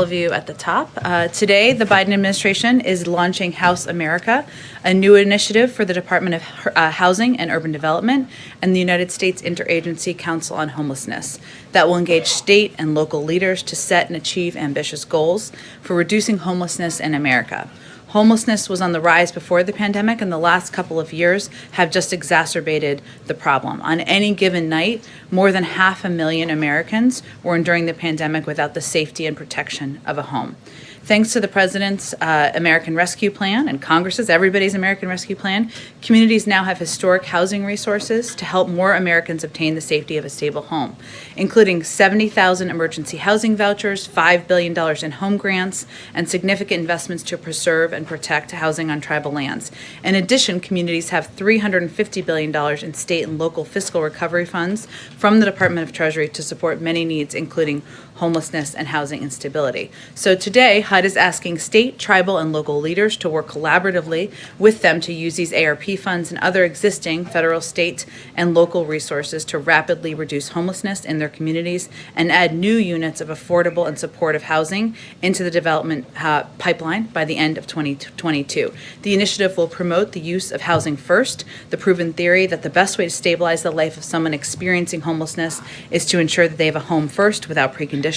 Of you at the top. Today, the Biden administration is launching House America, a new initiative for the Department of Housing and Urban Development and the United States Interagency Council on Homelessness that will engage state and local leaders to set and achieve ambitious goals for reducing homelessness in America. Homelessness was on the rise before the pandemic, and the last couple of years have just exacerbated the problem. On any given night, more than 500,000 Americans were enduring the pandemic without the safety and protection of a home. Thanks to the President's American Rescue Plan and Congress's Everybody's American Rescue Plan, communities now have historic housing resources to help more Americans obtain the safety of a stable home, including 70,000 emergency housing vouchers, $5 billion in home grants, and significant investments to preserve and protect housing on tribal lands. In addition, communities have $350 billion in state and local fiscal recovery funds from the Department of Treasury to support many needs, including homelessness and housing instability. So today, HUD is asking state, tribal, and local leaders to work collaboratively with them to use these ARP funds and other existing federal, state, and local resources to rapidly reduce homelessness in their communities and add new units of affordable and supportive housing into the development pipeline by the end of 2022. The initiative will promote the use of housing first, the proven theory that the best way to stabilize the life of someone experiencing homelessness is to ensure that they have a home first without preconditions.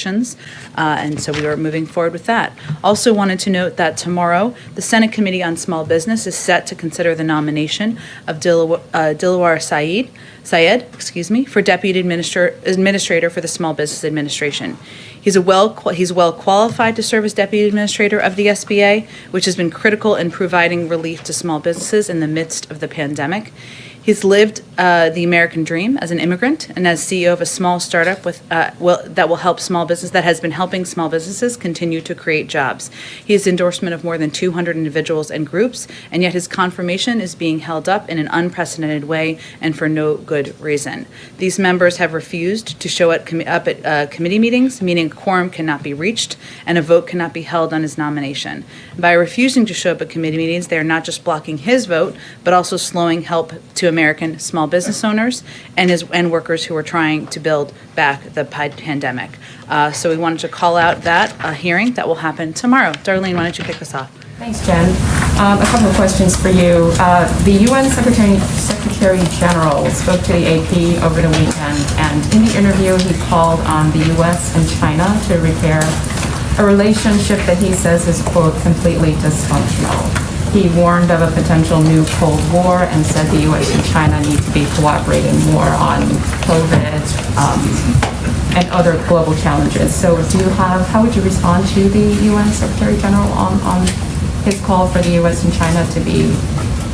And so we are moving forward with that. Also wanted to note that tomorrow, the Senate Committee on Small Business is set to consider the nomination of Dilawar Syed, for Deputy Administrator for the Small Business Administration. He's well qualified to serve as Deputy Administrator of the SBA, which has been critical in providing relief to small businesses in the midst of the pandemic. He's lived the American dream as an immigrant and as CEO of a small startup that will help small business that has been helping small businesses continue to create jobs. He has endorsement of more than 200 individuals and groups, and yet his confirmation is being held up in an unprecedented way and for no good reason. These members have refused to show up at committee meetings, meaning a quorum cannot be reached and a vote cannot be held on his nomination. By refusing to show up at committee meetings, they are not just blocking his vote, but also slowing help to American small business owners and workers who are trying to build back the pandemic. So we wanted to call out that hearing that will happen tomorrow. Darlene, why don't you kick us off? Thanks, Jen. A couple of questions for you. The UN Secretary General spoke to the AP over the weekend, and in the interview he called on the US and China to repair a relationship that he says is, quote, completely dysfunctional. He warned of a potential new Cold War and said the U.S. and China need to be cooperating more on COVID and other global challenges. So how would you respond to the UN Secretary General on his call for the U.S. and China to be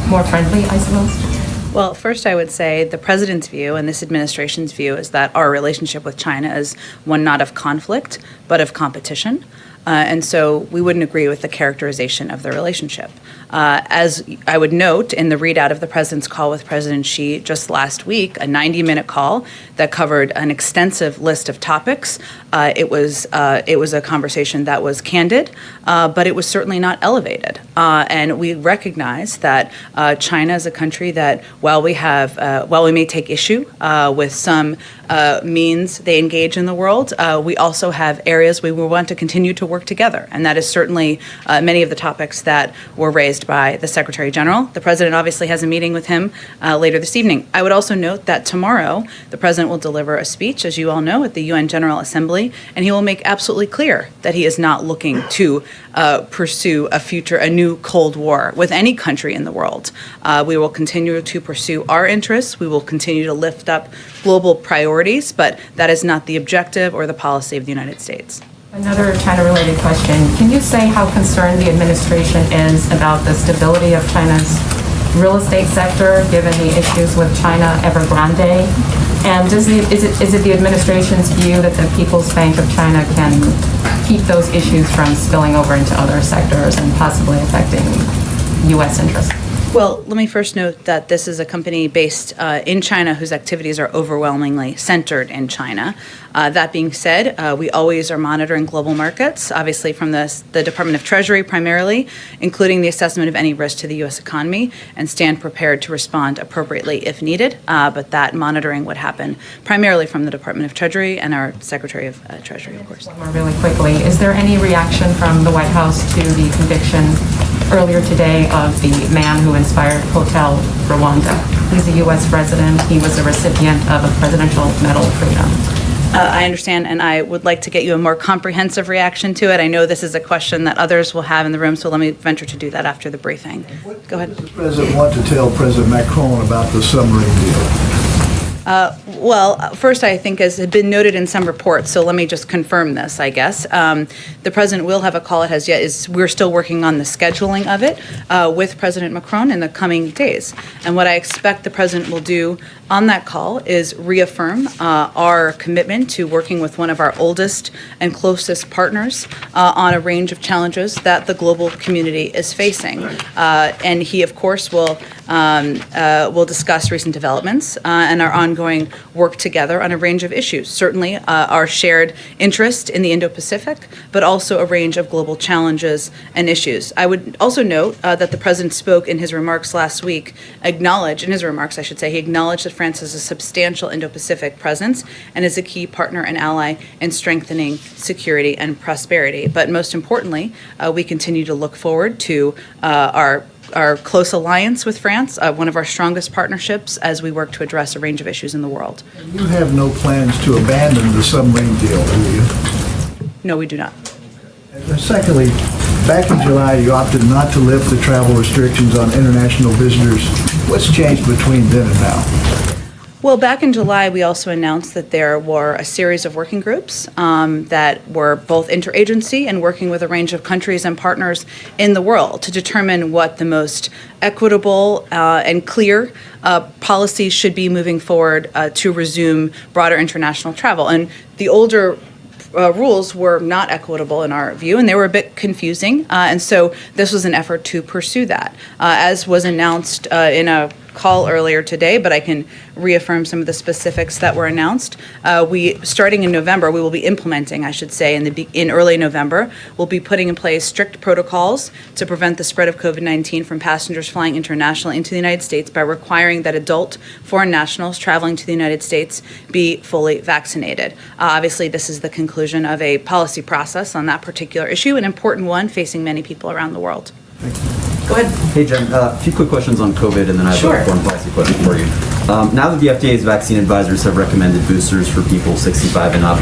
more friendly, I suppose? Well, first I would say the president's view and this administration's view is that our relationship with China is one not of conflict, but of competition. And so we wouldn't agree with the characterization of the relationship. As I would note in the readout of the president's call with President Xi just last week, a 90-minute call that covered an extensive list of topics. It was a conversation that was candid, but it was certainly not elevated. And we recognize that China is a country that, while we may take issue with some means they engage in the world, we also have areas we will want to continue to work together. And that is certainly many of the topics that were raised by the Secretary General. The President obviously has a meeting with him later this evening. I would also note that tomorrow the President will deliver a speech, as you all know, at the UN General Assembly, and he will make absolutely clear that he is not looking to pursue a new Cold War with any country in the world. We will continue to pursue our interests. We will continue to lift up global priorities, but that is not the objective or the policy of the United States. Another China-related question. Can you say how concerned the administration is about the stability of China's real estate sector, given the issues with China Evergrande? And is it the administration's view that the People's Bank of China can keep those issues from spilling over into other sectors and possibly affecting U.S. interests? Well, let me first note that this is a company based in China whose activities are overwhelmingly centered in China. That being said, we always are monitoring global markets, obviously from the Department of Treasury primarily, including the assessment of any risk to the U.S. economy, and stand prepared to respond appropriately if needed. But that monitoring would happen primarily from the Department of Treasury and our Secretary of Treasury, of course. More really quickly, is there any reaction from the White House to the conviction earlier today of the man who inspired Hotel Rwanda? He's a U.S. resident. He was a recipient of a Presidential Medal of Freedom. I understand, and I would like to get you a more comprehensive reaction to it. I know this is a question that others will have in the room, so let me venture to do that after the briefing. Go ahead. What does the President want to tell President Macron about the submarine deal? Well, first, I think, as had been noted in some reports, so let me just confirm this, I guess. The President will have a call. It has yet. We're still working on the scheduling of it with President Macron in the coming days. And what I expect the President will do on that call is reaffirm our commitment to working with one of our oldest and closest partners on a range of challenges that the global community is facing. And he, of course, will discuss recent developments and our ongoing work together on a range of issues. Certainly our shared interest in the Indo-Pacific, but also a range of global challenges and issues. I would also note that the President spoke in his remarks last week, he acknowledged that France has a substantial Indo-Pacific presence and is a key partner and ally in strengthening security and prosperity. But most importantly, we continue to look forward to our close alliance with France, one of our strongest partnerships as we work to address a range of issues in the world. You have no plans to abandon the submarine deal, do you? No, we do not. And secondly, back in July, you opted not to lift the travel restrictions on international visitors. What's changed between then and now? Well, back in July, we also announced that there were a series of working groups that were both interagency and working with a range of countries and partners in the world to determine what the most equitable and clear policies should be moving forward to resume broader international travel. And the older rules were not equitable in our view, and they were a bit confusing. And so this was an effort to pursue that. As was announced in a call earlier today, but I can reaffirm some of the specifics that were announced. Starting in November, we will be implementing, I should say, in early November, we'll be putting in place strict protocols to prevent the spread of COVID-19 from passengers flying internationally into the United States by requiring that adult foreign nationals traveling to the United States be fully vaccinated. Obviously, this is the conclusion of a policy process on that particular issue, an important one facing many people around the world. Go ahead. Hey, Jen, a few quick questions on COVID, and then I have a foreign policy question for you. Now that the FDA's vaccine advisors have recommended boosters for people 65 and up,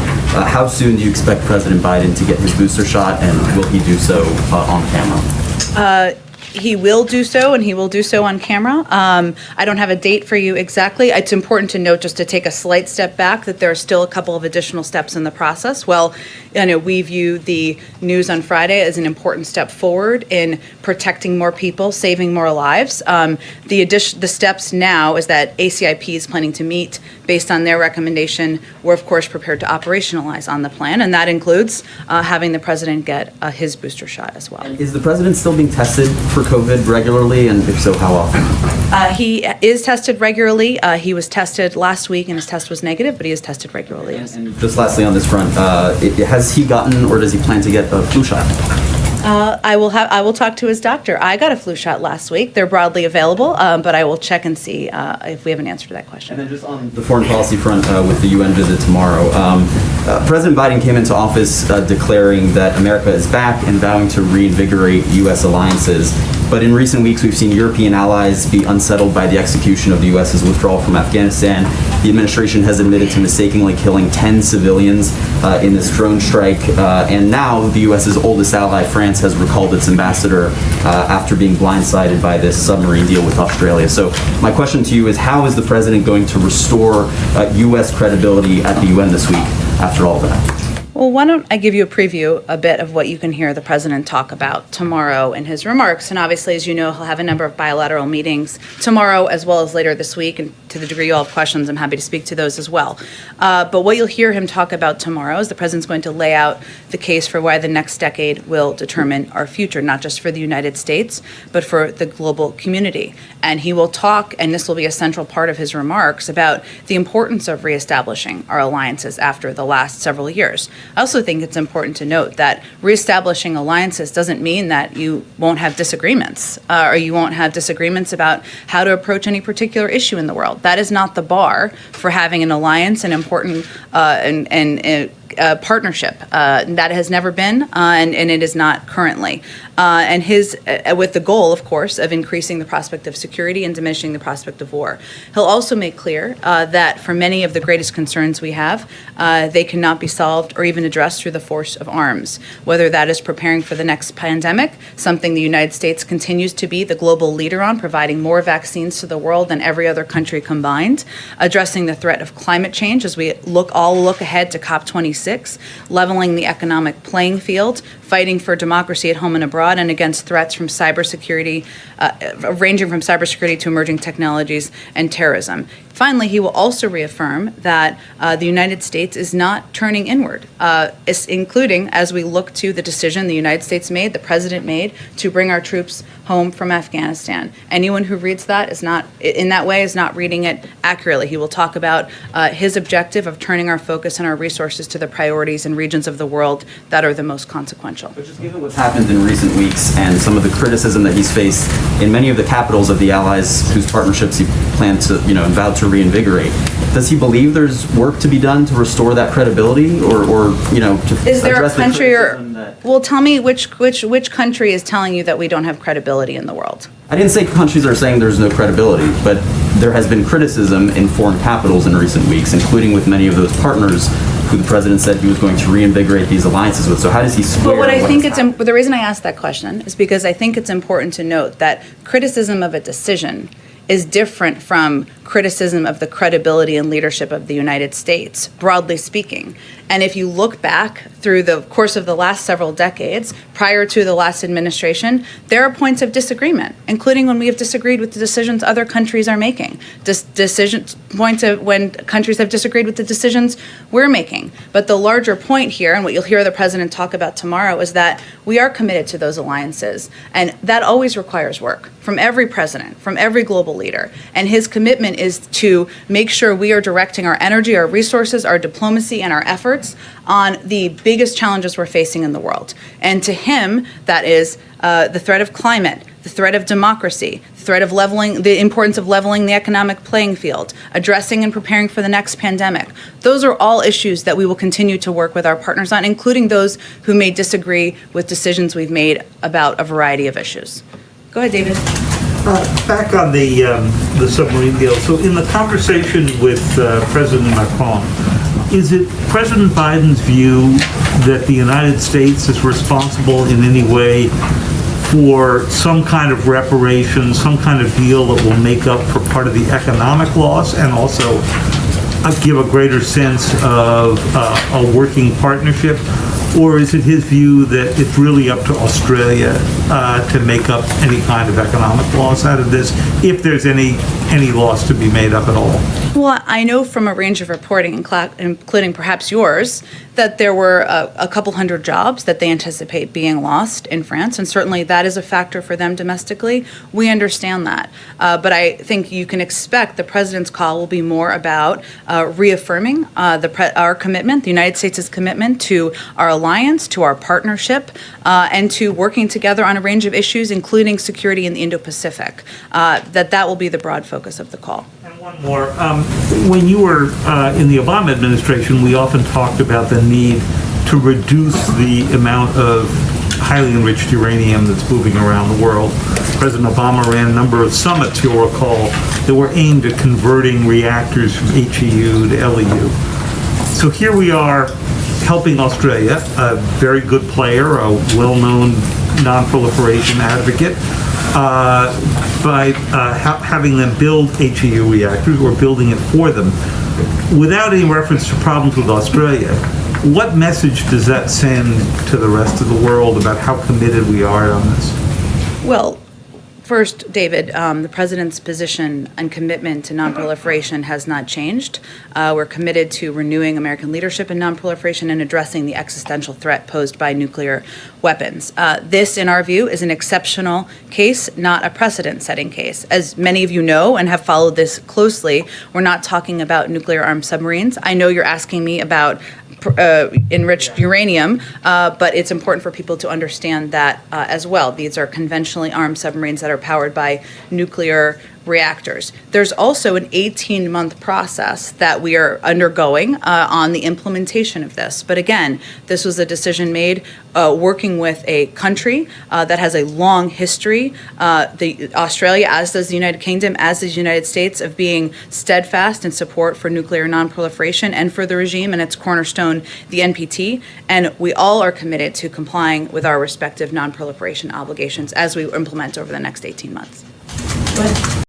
how soon do you expect President Biden to get his booster shot, and will he do so on camera? He will do so, and he will do so on camera. I don't have a date for you exactly. It's important to note, just to take a slight step back, that there are still a couple of additional steps in the process. Well, we view the news on Friday as an important step forward in protecting more people, saving more lives. The steps now is that ACIP is planning to meet based on their recommendation. We're, of course, prepared to operationalize on the plan, and that includes having the president get his booster shot as well. Is the president still being tested for COVID regularly, and if so, how often? He is tested regularly. He was tested last week, and his test was negative, but he is tested regularly. Yes. And just lastly on this front, has he gotten or does he plan to get a flu shot? I will talk to his doctor. I got a flu shot last week. They're broadly available, but I will check and see if we have an answer to that question. And then just on the foreign policy front with the UN visit tomorrow, President Biden came into office declaring that America is back and vowing to reinvigorate U.S. alliances. But in recent weeks, we've seen European allies be unsettled by the execution of the U.S.'s withdrawal from Afghanistan. The administration has admitted to mistakenly killing 10 civilians in this drone strike. And now the U.S.'s oldest ally, France, has recalled its ambassador after being blindsided by this submarine deal with Australia. So my question to you is, how is the president going to restore U.S. credibility at the UN this week after all that? Well, why don't I give you a preview a bit of what you can hear the president talk about tomorrow in his remarks. And obviously, as you know, he'll have a number of bilateral meetings tomorrow as well as later this week. And to the degree you all have questions, I'm happy to speak to those as well. But what you'll hear him talk about tomorrow is the president's going to lay out the case for why the next decade will determine our future, not just for the United States, but for the global community. And he will talk, and this will be a central part of his remarks, about the importance of reestablishing our alliances after the last several years. I also think it's important to note that reestablishing alliances doesn't mean that you won't have disagreements or you won't have disagreements about how to approach any particular issue in the world. That is not the bar for having an alliance, an important partnership. That has never been, and it is not currently. And with the goal, of course, of increasing the prospect of security and diminishing the prospect of war. He'll also make clear that for many of the greatest concerns we have, they cannot be solved or even addressed through the force of arms, whether that is preparing for the next pandemic, something the United States continues to be the global leader on, providing more vaccines to the world than every other country combined, addressing the threat of climate change as we look ahead to COP26, leveling the economic playing field, fighting for democracy at home and abroad, and against threats from cybersecurity, ranging from cybersecurity to emerging technologies and terrorism. Finally, he will also reaffirm that the United States is not turning inward, including as we look to the decision the United States made, the president made, to bring our troops home from Afghanistan. Anyone who reads that is not reading it accurately. He will talk about his objective of turning our focus and our resources to the priorities and regions of the world that are the most consequential. But just given what's happened in recent weeks and some of the criticism that he's faced in many of the capitals of the allies whose partnerships he planned to, and vowed to reinvigorate, does he believe there's work to be done to restore that credibility, or to is there address a country the criticism that... Well, tell me which country is telling you that we don't have credibility in the world? I didn't say countries are saying there's no credibility, but there has been criticism in foreign capitals in recent weeks, including with many of those partners who the president said he was going to reinvigorate these alliances with. So how does he square? But what I think the reason I asked that question is because I think it's important to note that criticism of a decision is different from criticism of the credibility and leadership of the United States, broadly speaking. And if you look back through the course of the last several decades, prior to the last administration, there are points of disagreement, including when we have disagreed with the decisions other countries are making, points of when countries have disagreed with the decisions we're making. But the larger point here, and what you'll hear the president talk about tomorrow, is that we are committed to those alliances. And that always requires work from every president, from every global leader. And his commitment is to make sure we are directing our energy, our resources, our diplomacy, and our efforts on the biggest challenges we're facing in the world. And to him, that is the threat of climate, the threat of democracy, the importance of leveling the economic playing field, addressing and preparing for the next pandemic. Those are all issues that we will continue to work with our partners on, including those who may disagree with decisions we've made about a variety of issues. Go ahead, David. Back on the submarine deal. So in the conversation with President Macron, is it President Biden's view that the United States is responsible in any way for some kind of reparation, some kind of deal that will make up for part of the economic loss and also give a greater sense of a working partnership? Or is it his view that it's really up to Australia to make up any kind of economic loss out of this, if there's any loss to be made up at all? Well, I know from a range of reporting, including perhaps yours, that there were a couple hundred jobs that they anticipate being lost in France, and certainly that is a factor for them domestically. We understand that. But I think you can expect the president's call will be more about reaffirming our commitment, the United States' commitment to our alliance, to our partnership, and to working together on a range of issues, including security in the Indo-Pacific. That will be the broad focus of the call. And one more. When you were in the Obama administration, we often talked about the need to reduce the amount of highly enriched uranium that's moving around the world. President Obama ran a number of summits, you'll recall, that were aimed at converting reactors from HEU to LEU. So here we are helping Australia, a very good player, a well-known non-proliferation advocate, by having them build HEU reactors or building it for them. Without any reference to problems with Australia, what message does that send to the rest of the world about how committed we are on this? Well, first, David, the president's position and commitment to nonproliferation has not changed. We're committed to renewing American leadership in nonproliferation and addressing the existential threat posed by nuclear weapons. This, in our view, is an exceptional case, not a precedent-setting case. As many of you know and have followed this closely, we're not talking about nuclear-armed submarines. I know you're asking me about enriched uranium, but it's important for people to understand that as well. These are conventionally armed submarines that are powered by nuclear reactors. There's also an 18-month process that we are undergoing on the implementation of this. But again, this was a decision made working with a country that has a long history, Australia, as does the United Kingdom, as does the United States, of being steadfast in support for nuclear nonproliferation and for the regime and its cornerstone, the NPT. And we all are committed to complying with our respective nonproliferation obligations as we implement over the next 18 months.